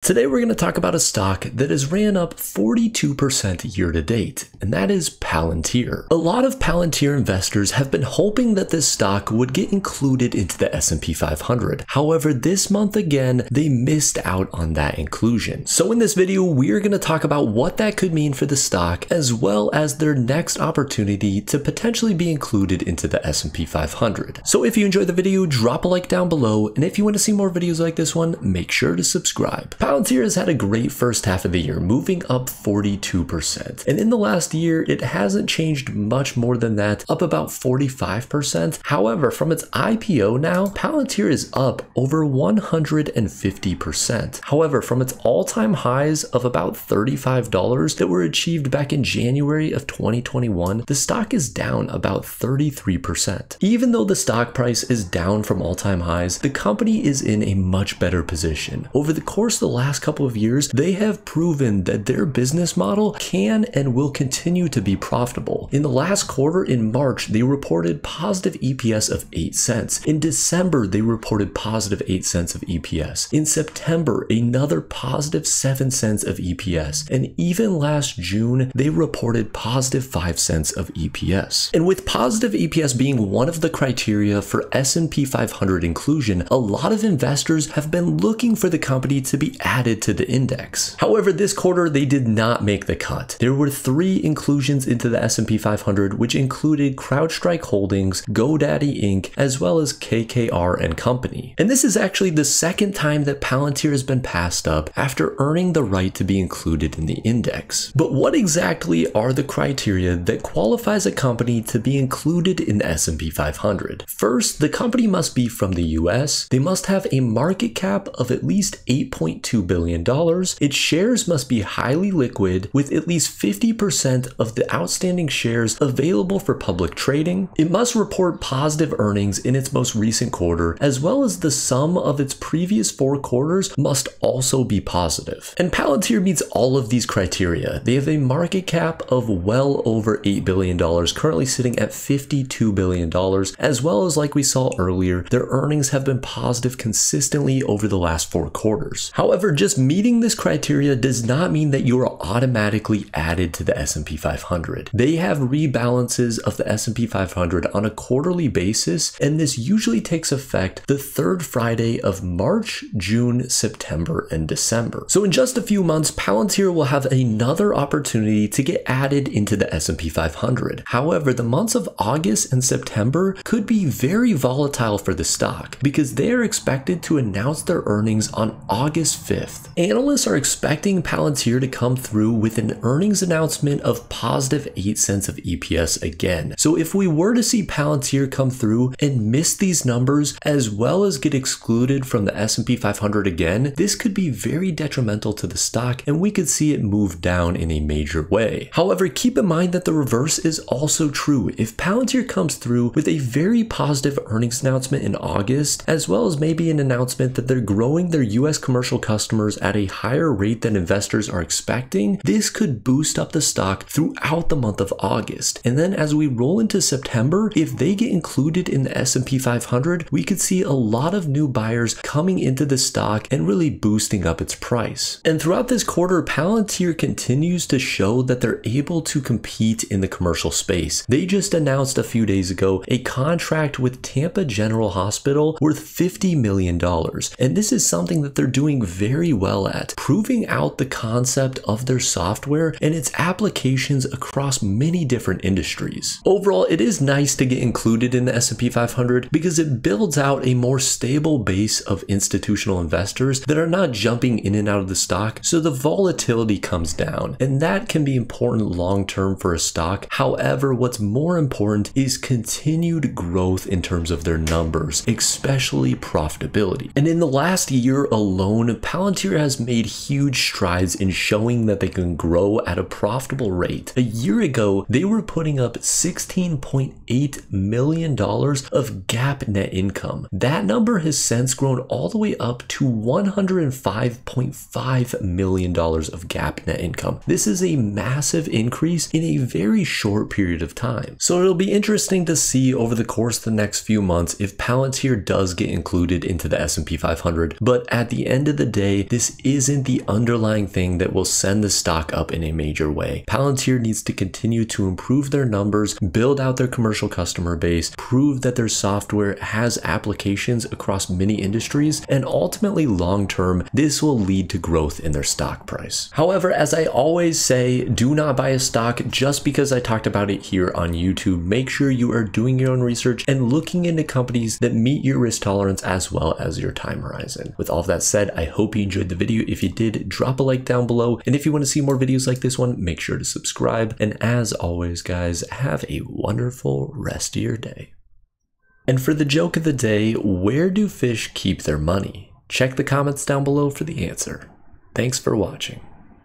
Today we're going to talk about a stock that has ran up 42% year to date, and that is Palantir. A lot of Palantir investors have been hoping that this stock would get included into the SP 500. However, this month again, they missed out on that inclusion. So in this video, we're going to talk about what that could mean for the stock, as well as their next opportunity to potentially be included into the SP 500. So if you enjoyed the video, drop a like down below, and if you want to see more videos like this one, make sure to subscribe. Palantir has had a great first half of the year, moving up 42%. And in the last year, it hasn't changed much more than that, up about 45%. However, from its IPO now, Palantir is up over 150%. However, from its all-time highs of about $35 that were achieved back in January of 2021, the stock is down about 33%. Even though the stock price is down from all-time highs, the company is in a much better position. Over the course of the last couple of years, they have proven that their business model can and will continue to be profitable. In the last quarter, in March, they reported positive EPS of 8 cents. In December, they reported positive 8 cents of EPS. In September, another positive 7 cents of EPS. And even last June, they reported positive 5 cents of EPS. And with positive EPS being one of the criteria for S&P 500 inclusion, a lot of investors have been looking for the company to be added to the index. However, this quarter they did not make the cut. There were 3 inclusions into the S&P 500, which included CrowdStrike Holdings, GoDaddy Inc., as well as KKR and Company. And this is actually the second time that Palantir has been passed up after earning the right to be included in the index. But what exactly are the criteria that qualifies a company to be included in the S&P 500? First, the company must be from the US. They must have a market cap of at least $8.2 billion. Its shares must be highly liquid with at least 50% of the outstanding shares available for public trading. It must report positive earnings in its most recent quarter, as well as the sum of its previous 4 quarters must also be positive. And Palantir meets all of these criteria. They have a market cap of well over $8 billion, currently sitting at $52 billion, as well as, like we saw earlier, their earnings have been positive consistently over the last 4 quarters. However, just meeting this criteria does not mean that you are automatically added to the S&P 500. They have rebalances of the S&P 500 on a quarterly basis, and this usually takes effect the 3rd Friday of March, June, September, and December. So in just a few months, Palantir will have another opportunity to get added into the S&P 500. However, the months of August and September could be very volatile for the stock because they are expected to announce their earnings on August 5th. Analysts are expecting Palantir to come through with an earnings announcement of positive 8 cents of EPS again. So if we were to see Palantir come through and miss these numbers, as well as get excluded from the S&P 500 again, this could be very detrimental to the stock and we could see it move down in a major way. However, keep in mind that the reverse is also true. If Palantir comes through with a very positive earnings announcement in August, as well as maybe an announcement that they're growing their US commercial customers at a higher rate than investors are expecting, this could boost up the stock throughout the month of August. And then as we roll into September, if they get included in the S&P 500, we could see a lot of new buyers coming into the stock and really boosting up its price. And throughout this quarter, Palantir continues to show that they're able to compete in the commercial space. They just announced a few days ago a contract with Tampa General Hospital worth $50 million. And this is something that they're doing very well at, proving out the concept of their software and its applications across many different industries. Overall, it is nice to get included in the S&P 500 because it builds out a more stable base of institutional investors that are not jumping in and out of the stock, so the volatility comes down, and that can be important long-term for a stock. However, what's more important is continued growth in terms of their numbers, especially profitability. And in the last year alone, Palantir has made huge strides in showing that they can grow at a profitable rate. A year ago, they were putting up $16.8 million of GAAP net income. That number has since grown all the way up to $105.5 million of GAAP net income. This is a massive increase in a very short period of time. So it'll be interesting to see over the course of the next few months if Palantir does get included into the S&P 500. But at the end of the day, day, this isn't the underlying thing that will send the stock up in a major way. Palantir needs to continue to improve their numbers, build out their commercial customer base, prove that their software has applications across many industries, and ultimately long-term, this will lead to growth in their stock price. However, as I always say, do not buy a stock just because I talked about it here on YouTube. Make sure you are doing your own research and looking into companies that meet your risk tolerance as well as your time horizon. With all of that said, I hope you enjoyed the video. If you did, drop a like down below. And if you want to see more videos like this one, make sure to subscribe. And as always, guys, have a wonderful rest of your day. And for the joke of the day, where do fish keep their money? Check the comments down below for the answer. Thanks for watching.